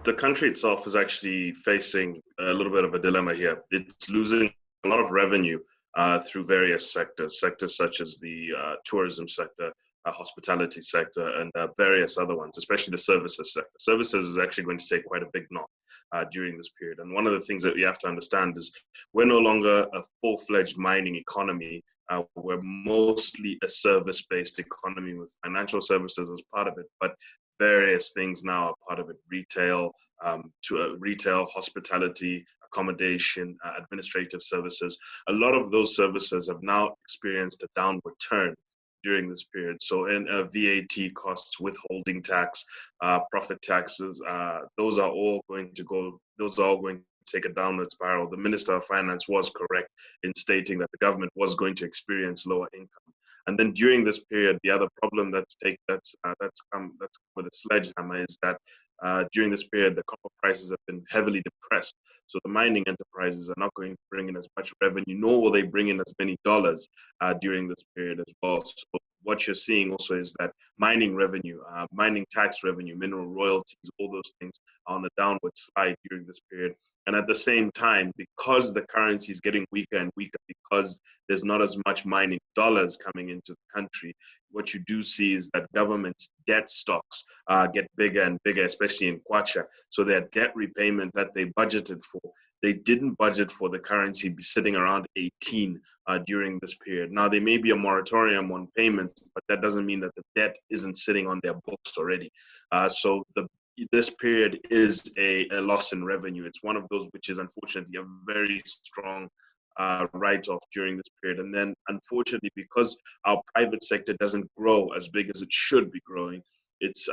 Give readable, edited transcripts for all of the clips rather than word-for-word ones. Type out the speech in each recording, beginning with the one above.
The country itself is actually facing a little bit of a dilemma here. It's losing a lot of revenue through various sectors such as the tourism sector, hospitality sector, and various other ones, especially the services sector. Services is actually going to take quite a big knock during this period. And one of the things that you have to understand is we're no longer a full-fledged mining economy. We're mostly a service-based economy with financial services as part of it, but various things now are part of it: retail, retail, hospitality, accommodation, administrative services. A lot of those services have now experienced a downward turn during this period. So in VAT costs, withholding tax, profit taxes, those are all going to take a downward spiral. The Minister of Finance was correct in stating that the government was going to experience lower income. And then during this period, the other problem that's come with a sledgehammer is that during this period, the copper prices have been heavily depressed. So the mining enterprises are not going to bring in as much revenue, nor will they bring in as many dollars during this period as well. So what you're seeing also is that mining revenue, mining tax revenue, mineral royalties, all those things are on a downward slide during this period. And at the same time, because the currency is getting weaker and weaker, because there's not as much mining dollars coming into the country, what you do see is that government's debt stocks get bigger and bigger, especially in Kwacha. So their debt repayment that they budgeted for, they didn't budget for the currency be sitting around 18 during this period. Now, there may be a moratorium on payments, but that doesn't mean that the debt isn't sitting on their books already. So this period is a loss in revenue. It's one of those which is unfortunately a very strong write-off during this period. And then unfortunately, because our private sector doesn't grow as big as it should be growing, it's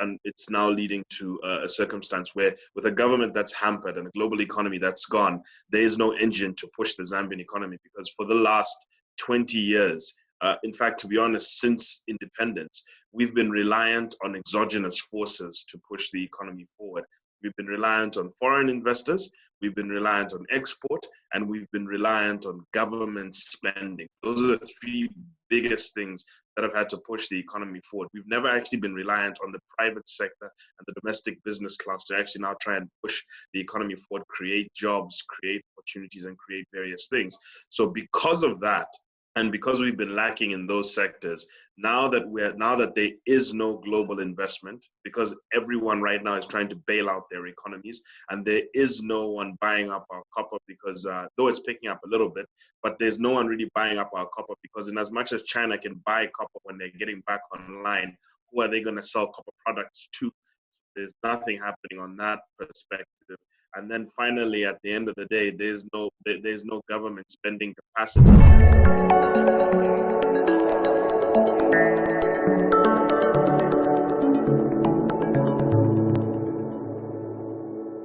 now leading to a circumstance where with a government that's hampered and a global economy that's gone, there is no engine to push the Zambian economy, because for the last 20 years, in fact, to be honest, since independence, we've been reliant on exogenous forces to push the economy forward. We've been reliant on foreign investors, we've been reliant on export, and we've been reliant on government spending. Those are the three biggest things that have had to push the economy forward. We've never actually been reliant on the private sector and the domestic business class to actually now try and push the economy forward, create jobs, create opportunities, and create various things. So because of that, and because we've been lacking in those sectors, now that there is no global investment, because everyone right now is trying to bail out their economies, and there is no one buying up our copper, because though it's picking up a little bit, but there's no one really buying up our copper, because in as much as China can buy copper when they're getting back online, who are they going to sell copper products to? There's nothing happening on that perspective. And then finally, at the end of the day, there's no government spending capacity.